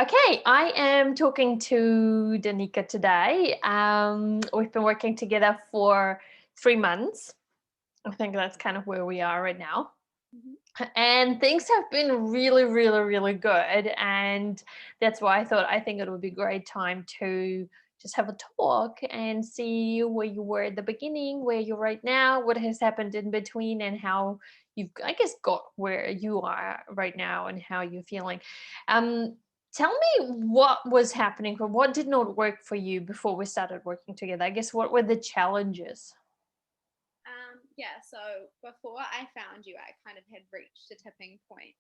Okay, I am talking to Danika today. We've been working together for 3 months. I think that's kind of where we are right now. Mhm. And things have been really, really, really good. And that's why I think it would be a great time to just have a talk and see where you were at the beginning, where you're right now, what has happened in between, and how you've, I guess, got where you are right now and how you're feeling. Um, Tell me what was happening or what did not work for you before we started working together. I guess what were the challenges? Yeah, so before I found you, I kind of had reached a tipping point.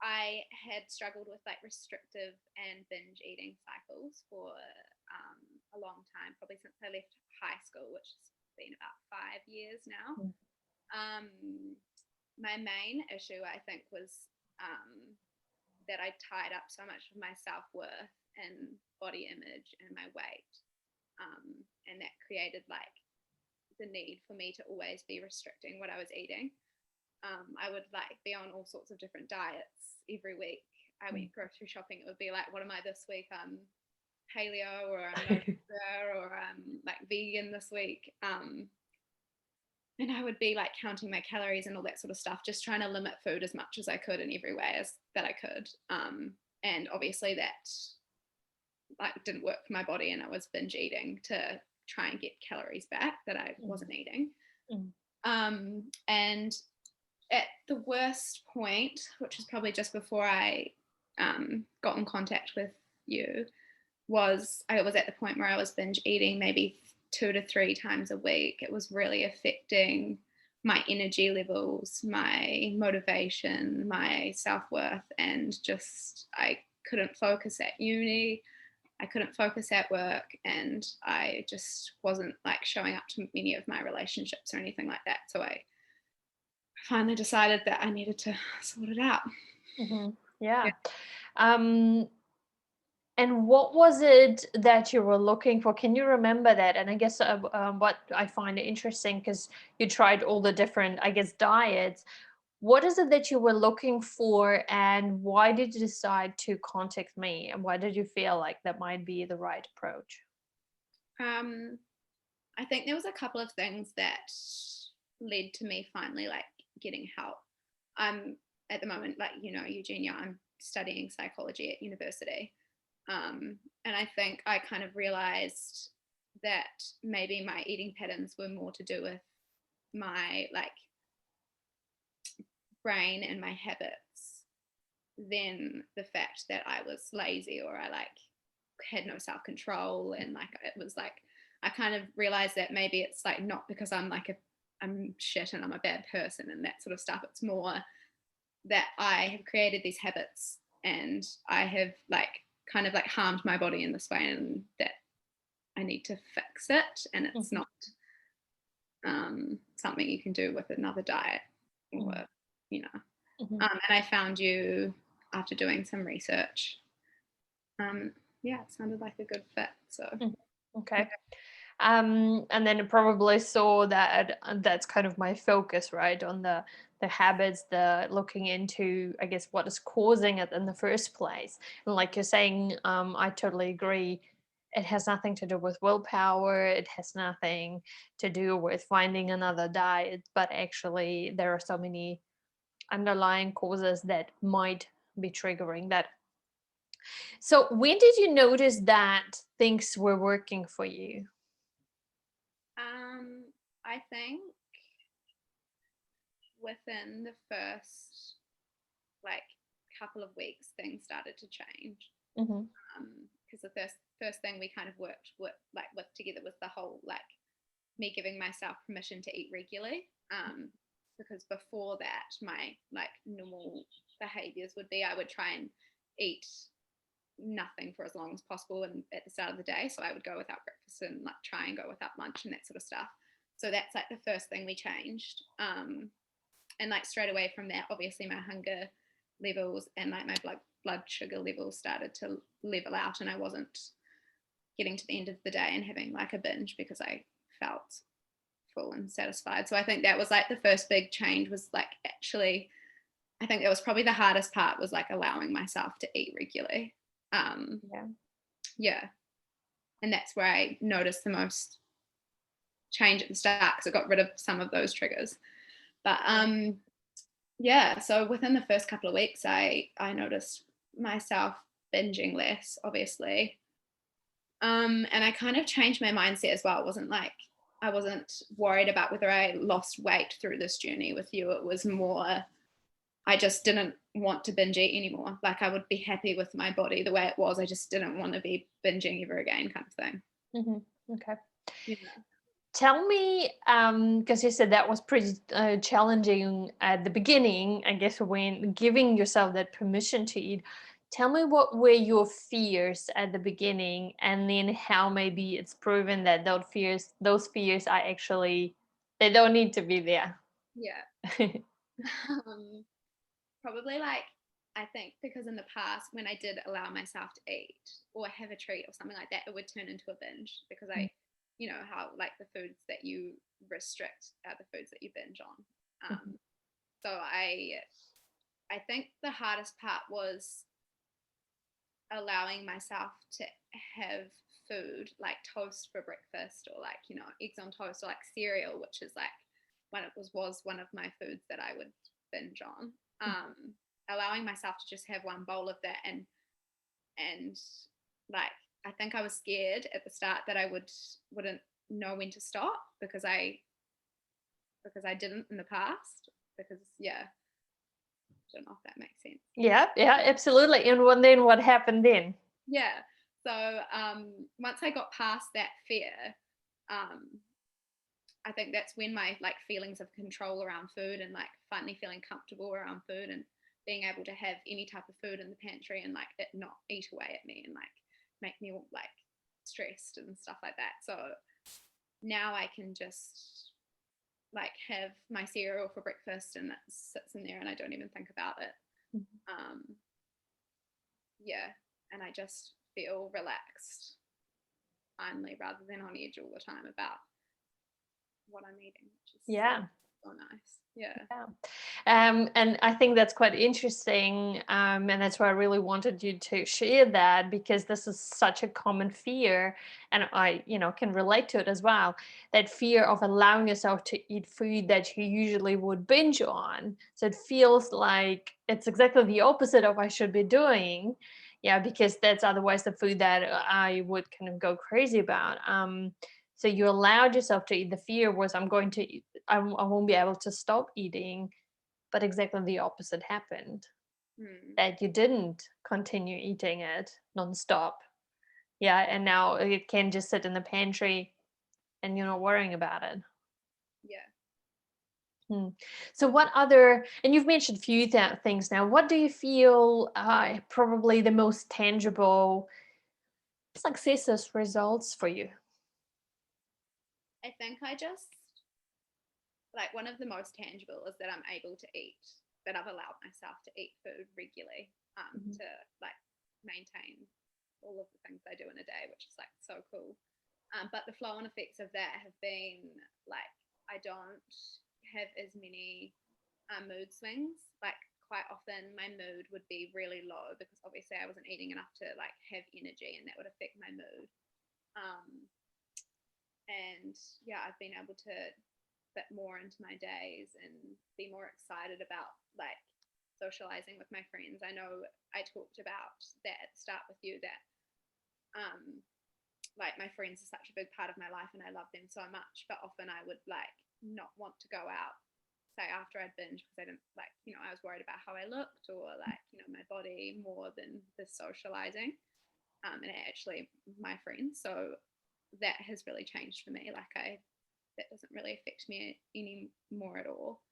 I had struggled with like restrictive and binge eating cycles for a long time, probably since I left high school, which has been about 5 years now. Mm. Um, my main issue, I think, was that I tied up so much of my self worth and body image and my weight. And that created like the need for me to always be restricting what I was eating. I would like be on all sorts of different diets every week. I went grocery shopping. It would be like, what am I this week? Paleo, or I'm no sugar, or I'm like vegan this week. And I would be like counting my calories and all that sort of stuff, just trying to limit food as much as I could in every way as that I could. And obviously that like didn't work for my body, and I was binge eating to try and get calories back that I wasn't eating. Mm. And at the worst point, which was probably just before I got in contact with you, I was at the point where I was binge eating maybe 2 to 3 times a week. It was really affecting my energy levels, my motivation, my self-worth, and just I couldn't focus at uni. I couldn't focus at work, and I just wasn't like showing up to many of my relationships or anything like that. So I finally decided that I needed to sort it out. Yeah. Yeah. Um, And what was it that you were looking for? Can you remember that? And I guess what I find interesting, because you tried all the different, I guess, diets. What is it that you were looking for, and why did you decide to contact me? And why did you feel like that might be the right approach? Um, I think there was a couple of things that led to me finally like getting help. I'm at the moment, like, Eugenia, I'm studying psychology at university. And I think I kind of realized that maybe my eating patterns were more to do with my like brain and my habits than the fact that I was lazy, or I like had no self control. And like it was like I kind of realized that maybe it's like not because I'm shit and I'm a bad person and that sort of stuff. It's more that I have created these habits, and I have like kind of like harmed my body in this way, and that I need to fix it. And it's Mhm, not something you can do with another diet, or mhm, you know. mhm, And I found you after doing some research. Um, yeah, it sounded like a good fit. So mhm. Okay. And then it probably saw that that's kind of my focus, right? On the habits, the looking into, I guess, what is causing it in the first place. And like you're saying, I totally agree. It has nothing to do with willpower. It has nothing to do with finding another diet, but actually there are so many underlying causes that might be triggering that. So when did you notice that things were working for you? I think within the first like couple of weeks, things started to change. Hmm. Because the first thing we kind of worked with together was the whole like me giving myself permission to eat regularly. Because before that, my like normal behaviors would be I would try and eat nothing for as long as possible and at the start of the day. So I would go without breakfast and like try and go without lunch and that sort of stuff. So that's like the first thing we changed. And like straight away from that, obviously my hunger levels and like my blood sugar levels started to level out, and I wasn't getting to the end of the day and having like a binge because I felt full and satisfied. So I think that was like the first big change, was like actually I think that was probably the hardest part, was like allowing myself to eat regularly. Yeah. Yeah. And that's where I noticed the most change at the start, because it got rid of some of those triggers. But yeah, so within the first couple of weeks, I noticed myself binging less, obviously. And I kind of changed my mindset as well. It wasn't like I wasn't worried about whether I lost weight through this journey with you. It was more, I just didn't want to binge eat anymore. Like, I would be happy with my body the way it was. I just didn't want to be binging ever again, kind of thing. Okay. Yeah. Tell me, because you said that was pretty challenging at the beginning, I guess, when giving yourself that permission to eat. Tell me, what were your fears at the beginning, and then how maybe it's proven that those fears are actually, they don't need to be there. Yeah. Probably, like, I think because in the past, when I did allow myself to eat or have a treat or something like that, it would turn into a binge, because I, you know, how like the foods that you restrict are the foods that you binge on. So I think the hardest part was allowing myself to have food like toast for breakfast, or like, you know, eggs on toast, or like cereal, which is like when it was one of my foods that I would binge on. Allowing myself to just have one bowl of that, and like, I think I was scared at the start that I wouldn't know when to stop, because I didn't in the past, because I don't know if that makes sense. Yeah, absolutely. And then what happened then? Yeah. So once I got past that fear, I think that's when my like feelings of control around food, and like finally feeling comfortable around food, and being able to have any type of food in the pantry, and like it not eat away at me and like make me like stressed and stuff like that. So now I can just like have my cereal for breakfast, and it sits in there and I don't even think about it. And I just feel relaxed finally, rather than on edge all the time about what I'm eating, which is so nice. And I think that's quite interesting, and that's why I really wanted you to share that, because this is such a common fear, and I, can relate to it as well. That fear of allowing yourself to eat food that you usually would binge on. So it feels like it's exactly the opposite of what I should be doing. Yeah, because that's otherwise the food that I would kind of go crazy about. So you allowed yourself to eat. The fear was, I'm going to eat, I won't be able to stop eating. But exactly the opposite happened, that you didn't continue eating it nonstop. Yeah, and now it can just sit in the pantry and you're not worrying about it. So what other, and you've mentioned a few things now, what do you feel probably the most tangible successes results for you? I think I just, like, one of the most tangible is that I'm able to eat, that I've allowed myself to eat food regularly, to like maintain all of the things I do in a day, which is like so cool. But the flow on effects of that have been like, I don't have as many mood swings. Like, quite often my mood would be really low, because obviously I wasn't eating enough to like have energy, and that would affect my mood. And I've been able to fit more into my days and be more excited about like socializing with my friends. I know I talked about that at the start with you, that like my friends are such a big part of my life and I love them so much, but often I would like not want to go out, say after I'd binge, because I didn't like, I was worried about how I looked, or like, my body, more than the socializing, and actually my friends. So that has really changed for me. Like, that doesn't really affect me anymore at all.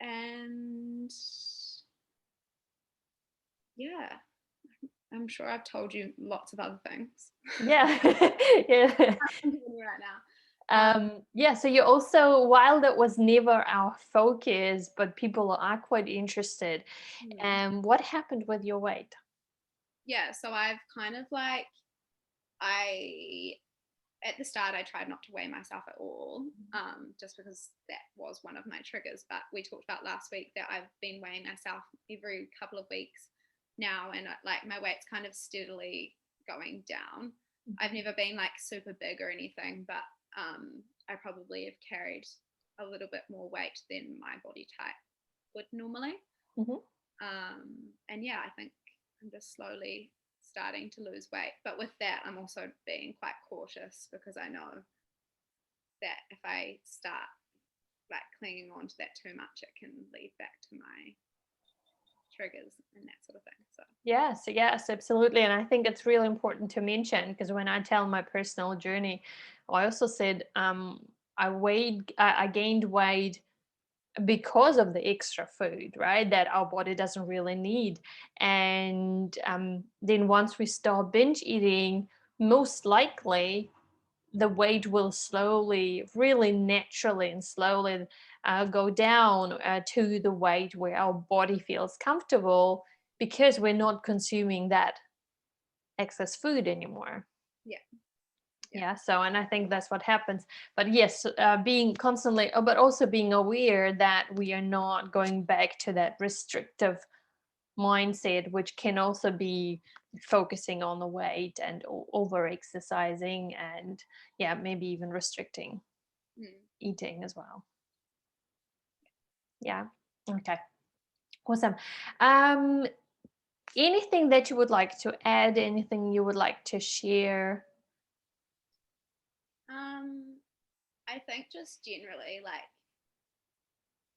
And I'm sure I've told you lots of other things. Yeah. Right now. So you also, while that was never our focus, but people are quite interested, what happened with your weight? So I've kind of like, I at the start I tried not to weigh myself at all, just because that was one of my triggers. But we talked about last week that I've been weighing myself every couple of weeks now, and like my weight's kind of steadily going down. I've never been like super big or anything, but I probably have carried a little bit more weight than my body type would normally. And yeah, I think I'm just slowly starting to lose weight, but with that I'm also being quite cautious, because I know that if I start like clinging on to that too much, it can lead back to my triggers and that sort of thing. So Yes, absolutely. And I think it's really important to mention, because when I tell my personal journey, I also said I gained weight because of the extra food, right, that our body doesn't really need. And then once we start binge eating, most likely the weight will slowly, really naturally and slowly go down to the weight where our body feels comfortable, because we're not consuming that excess food anymore. yeah. So, and I think that's what happens. But yes, being constantly, but also being aware that we are not going back to that restrictive mindset, which can also be focusing on the weight and over exercising, and maybe even restricting eating as well. Okay, awesome. Anything that you would like to add, anything you would like to share? I think just generally, like,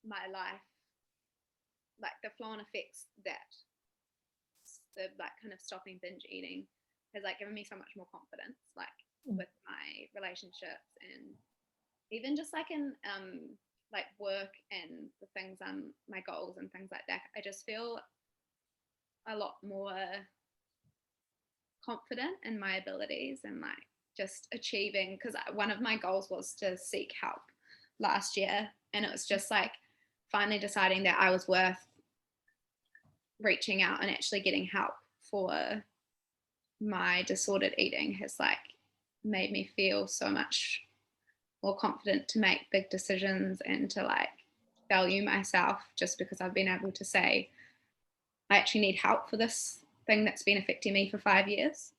my life, like the flow-on effects that the like kind of stopping binge eating has like given me so much more confidence, like with my relationships, and even just like in like work and the things my goals and things like that. I just feel a lot more confident in my abilities, and like just achieving, because one of my goals was to seek help last year, and it was just like finally deciding that I was worth reaching out and actually getting help for my disordered eating has like made me feel so much more confident to make big decisions and to like value myself, just because I've been able to say I actually need help for this thing that's been affecting me for 5 years.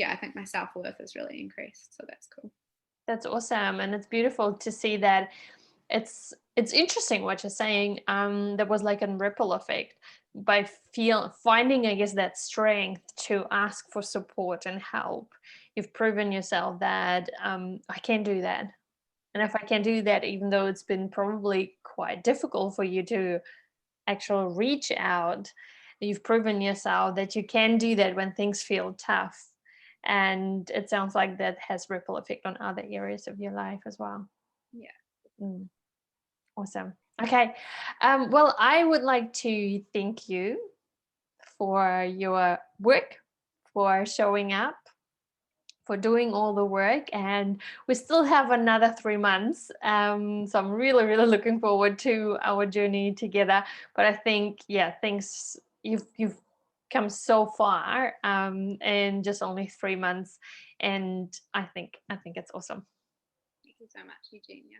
I think my self-worth has really increased, so that's cool. That's awesome, and it's beautiful to see that. It's interesting what you're saying. There was like a ripple effect by finding, I guess, that strength to ask for support and help. You've proven yourself that I can do that, and if I can do that, even though it's been probably quite difficult for you to actually reach out, you've proven yourself that you can do that when things feel tough. And it sounds like that has ripple effect on other areas of your life as well. Awesome. Okay. Well, I would like to thank you for your work, for showing up, for doing all the work. And we still have another 3 months. So I'm really, really looking forward to our journey together. But I think, things you've come so far in just only 3 months. And I think it's awesome. Thank you so much, Eugenia.